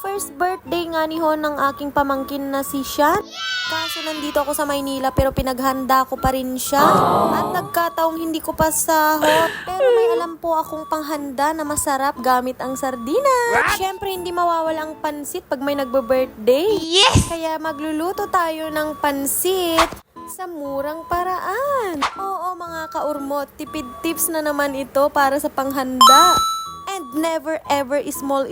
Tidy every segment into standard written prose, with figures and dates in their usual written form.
First birthday nga ni Ho ng aking pamangkin na si Sean. Kaso nandito ako sa Maynila pero pinaghanda ko pa rin siya. At nagkataong hindi ko pa sahod. Pero may alam po akong panghanda na masarap gamit ang sardinas. Siyempre hindi mawawala ang pansit pag may nagbe-birthday. Yes! Kaya magluluto tayo ng pansit sa murang paraan. Oo mga kaurmot, tipid tips na naman ito para sa panghanda. And never ever small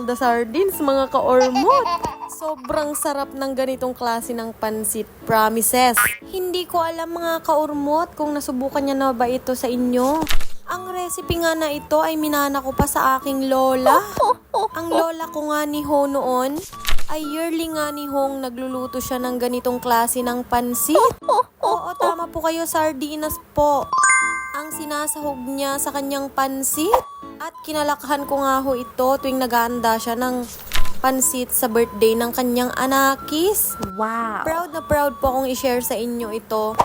the sardines mga kaurmot. Sobrang sarap ng ganitong klase ng pansit, promises. Hindi ko alam mga kaurmot kung nasubukan niya na ba ito sa inyo. Ang recipe nga na ito ay minana ko pa sa aking lola. Ang lola ko nga ni Ho noon ay yearly nga ni Hong nagluluto siya ng ganitong klase ng pansit. Oo, tama po kayo, sardinas po ang sinasahog niya sa kanyang pansit. At kinalakhan ko nga ho ito tuwing naghahanda siya ng pansit sa birthday ng kanyang anakis. Wow! Proud na proud po akong i-share sa inyo ito.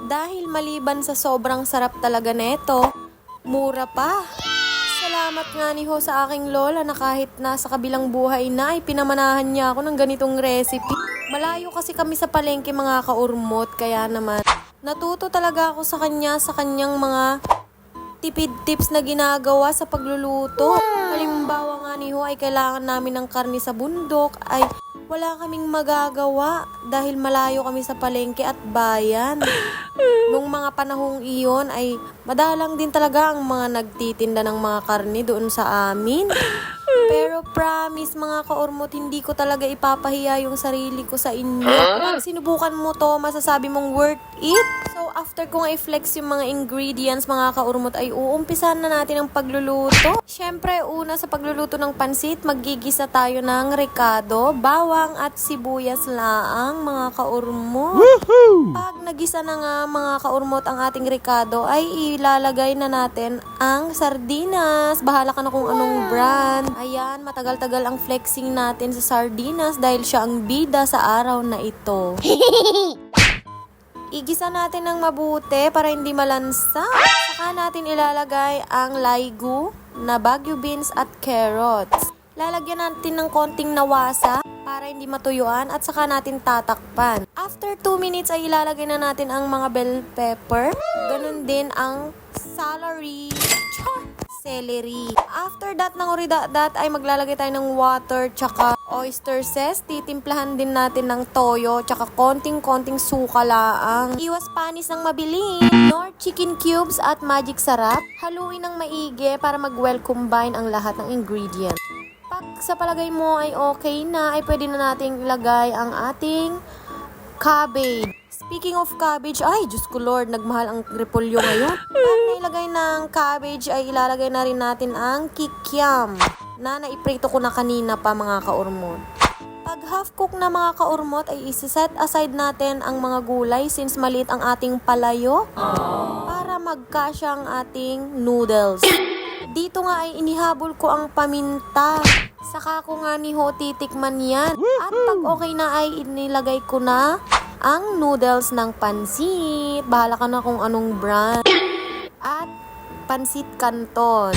Dahil maliban sa sobrang sarap talaga neto, mura pa. Salamat nga ni Ho sa aking lola na kahit nasa kabilang buhay na ay pinamanahan niya ako ng ganitong recipe. Malayo kasi kami sa palengke mga kaurmot, kaya naman natuto talaga ako sa kanya sa kanyang mga tipid tips na ginagawa sa pagluluto. Halimbawa nga ni Ho ay kailangan namin ng karne sa bundok ay wala kaming magagawa dahil malayo kami sa palengke at bayan. Nung mga panahong iyon ay madalang din talaga ang mga nagtitinda ng mga karne doon sa amin. Pero promise mga kaurmot, hindi ko talaga ipapahiya yung sarili ko sa inyo. Pag sinubukan mo to, masasabi mong worth it. So after kong i-flex yung mga ingredients mga kaurmot ay uumpisan na natin ang pagluluto. Syempre una sa pagluluto ng pansit, maggigisa tayo ng rekado, bawang at sibuyas laang mga kaurmot. Pag nagisa na nga mga kaurmot ang ating rekado ay ilalagay na natin ang sardinas. Bahala ka na kung anong brand. Ayan, matagal-tagal ang flexing natin sa sardinas dahil siya ang bida sa araw na ito. Igisa natin ng mabuti para hindi malansa. Saka natin ilalagay ang laigu na Baguio beans at carrots. Lalagyan natin ng konting nawasa para hindi matuyuan at saka natin tatakpan. After 2 minutes ay ilalagay na natin ang mga bell pepper. Ganun din ang celery. After that ng uridat ay maglalagay tayo ng water tsaka oyster sauce. Titimplahan din natin ng toyo tsaka konting suka laang. Iwas panis ng mabilis. Nor chicken cubes at magic sarap. Haluin ng maigi para mag-well combine ang lahat ng ingredients. Pag sa palagay mo ay okay na, ay pwede na nating ilagay ang ating cabbage. Speaking of cabbage, ay Diyos ko Lord, nagmahal ang repolyo ngayon. Pag nailagay ng cabbage ay ilalagay na rin natin ang kikiam na naiprito ko na kanina pa mga kaurmot. Pag half cook na mga kaurmot ay isi-set aside natin ang mga gulay since maliit ang ating palayo para magkasya ang ating noodles. Dito nga ay inihabol ko ang paminta. Saka ko nga ni Ho titikman yan. At pag okay na ay inilagay ko na ang noodles ng pansit. Bahala ka na kung anong brand. At pansit canton.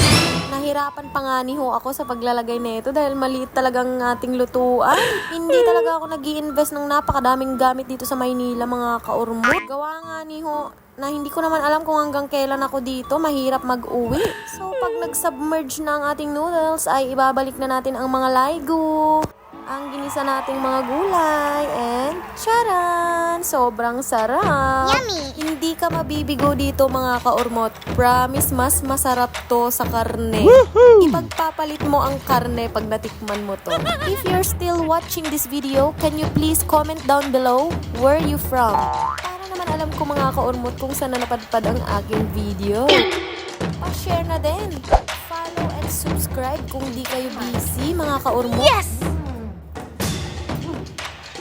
Nahirapan pa nga ni Ho ako sa paglalagay nito dahil maliit talagang ating lutuan. Hindi talaga ako nag-i-invest ng napakadaming gamit dito sa Maynila mga kaurmot. Gawa nga ni Ho na hindi ko naman alam kung hanggang kailan ako dito, mahirap mag-uwi. So pag nag-submerge na ang ating noodles ay ibabalik na natin ang mga laigu, ang ginisa nating mga gulay, and charan! Sobrang sarap! Yummy! Hindi ka mabibigo dito mga kaurmot. Promise, mas masarap to sa karne. Ipagpapalit mo ang karne pag natikman mo to. If you're still watching this video, can you please comment down below where you from? Para naman alam ko mga kaurmot kung saan na napadpad ang aking video. Pa-share na din. Follow and subscribe kung di kayo busy mga kaurmot. Yes!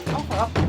Ang sarap.